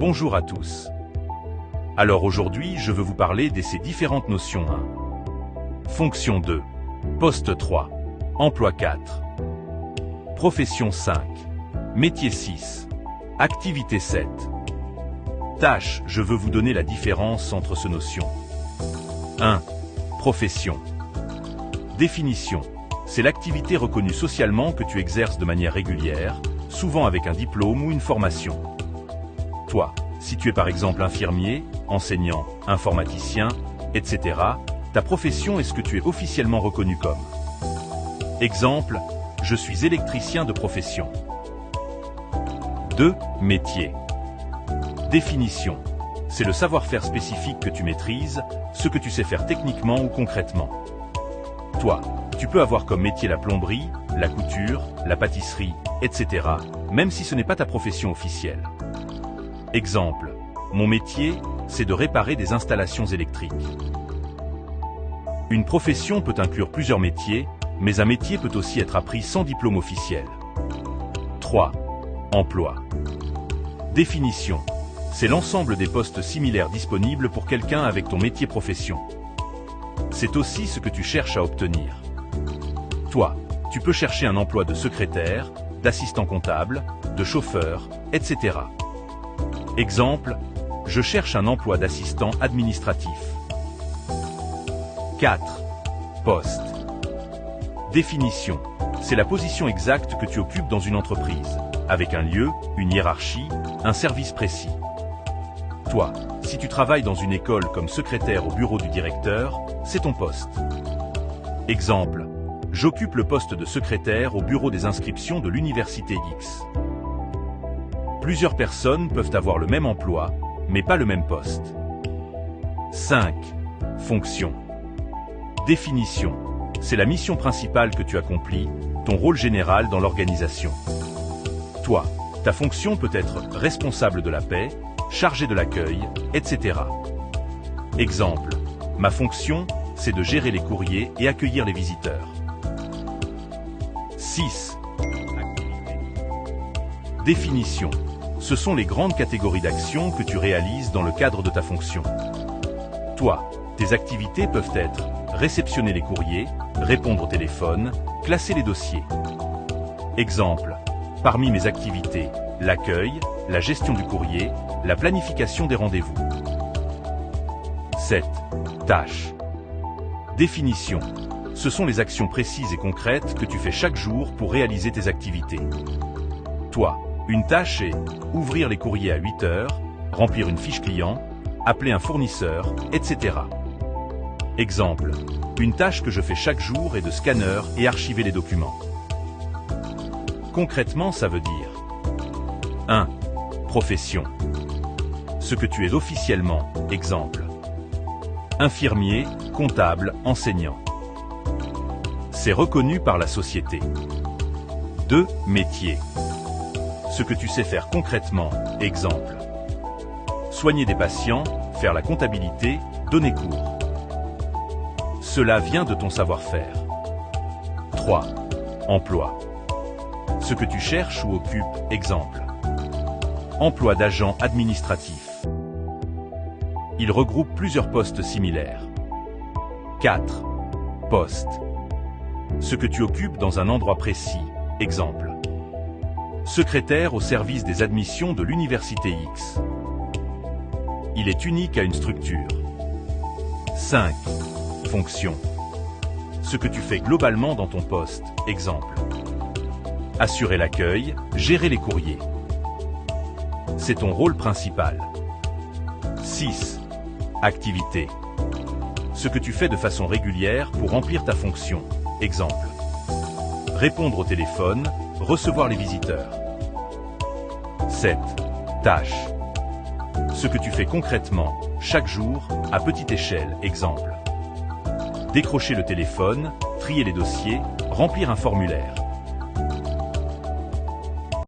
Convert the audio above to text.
Bonjour à tous. Alors aujourd'hui, je veux vous parler de ces différentes notions 1. Fonction 2. Poste 3. Emploi 4. Profession 5. Métier 6. Activité 7. Tâche, je veux vous donner la différence entre ces notions. 1. Profession. Définition. C'est l'activité reconnue socialement que tu exerces de manière régulière, souvent avec un diplôme ou une formation. Toi, si tu es par exemple infirmier, enseignant, informaticien, etc., ta profession est ce que tu es officiellement reconnu comme. Exemple, je suis électricien de profession. 2. Métier. Définition. C'est le savoir-faire spécifique que tu maîtrises, ce que tu sais faire techniquement ou concrètement. Toi, tu peux avoir comme métier la plomberie, la couture, la pâtisserie, etc., même si ce n'est pas ta profession officielle. Exemple, mon métier, c'est de réparer des installations électriques. Une profession peut inclure plusieurs métiers, mais un métier peut aussi être appris sans diplôme officiel. 3. Emploi. Définition. C'est l'ensemble des postes similaires disponibles pour quelqu'un avec ton métier profession. C'est aussi ce que tu cherches à obtenir. Toi, tu peux chercher un emploi de secrétaire, d'assistant comptable, de chauffeur, etc. Exemple, je cherche un emploi d'assistant administratif. 4. Poste. Définition. C'est la position exacte que tu occupes dans une entreprise, avec un lieu, une hiérarchie, un service précis. Toi, si tu travailles dans une école comme secrétaire au bureau du directeur, c'est ton poste. Exemple, j'occupe le poste de secrétaire au bureau des inscriptions de l'université X. Plusieurs personnes peuvent avoir le même emploi, mais pas le même poste. 5. Fonction. Définition. C'est la mission principale que tu accomplis, ton rôle général dans l'organisation. Toi, ta fonction peut être responsable de la paix, chargé de l'accueil, etc. Exemple, ma fonction, c'est de gérer les courriers et accueillir les visiteurs. 6. Définition. Ce sont les grandes catégories d'actions que tu réalises dans le cadre de ta fonction. Toi, tes activités peuvent être réceptionner les courriers, répondre au téléphone, classer les dossiers. Exemple, parmi mes activités, l'accueil, la gestion du courrier, la planification des rendez-vous. 7. Tâches. Définition. Ce sont les actions précises et concrètes que tu fais chaque jour pour réaliser tes activités. Toi, une tâche est ouvrir les courriers à 8 heures, remplir une fiche client, appeler un fournisseur, etc. Exemple, une tâche que je fais chaque jour est de scanner et archiver les documents. Concrètement, ça veut dire 1. Profession. Ce que tu es officiellement, exemple. Infirmier, comptable, enseignant. C'est reconnu par la société. 2. Métier. Ce que tu sais faire concrètement, exemple. Soigner des patients, faire la comptabilité, donner cours. Cela vient de ton savoir-faire. 3. Emploi. Ce que tu cherches ou occupes, exemple. Emploi d'agent administratif. Il regroupe plusieurs postes similaires. 4. Poste. Ce que tu occupes dans un endroit précis, exemple. Secrétaire au service des admissions de l'université X. Il est unique à une structure. 5. Fonction. Ce que tu fais globalement dans ton poste, exemple. Assurer l'accueil, gérer les courriers. C'est ton rôle principal. 6. Activité. Ce que tu fais de façon régulière pour remplir ta fonction, exemple. Répondre au téléphone, recevoir les visiteurs. 7. Tâche. Ce que tu fais concrètement, chaque jour, à petite échelle, exemple. Décrocher le téléphone, trier les dossiers, remplir un formulaire.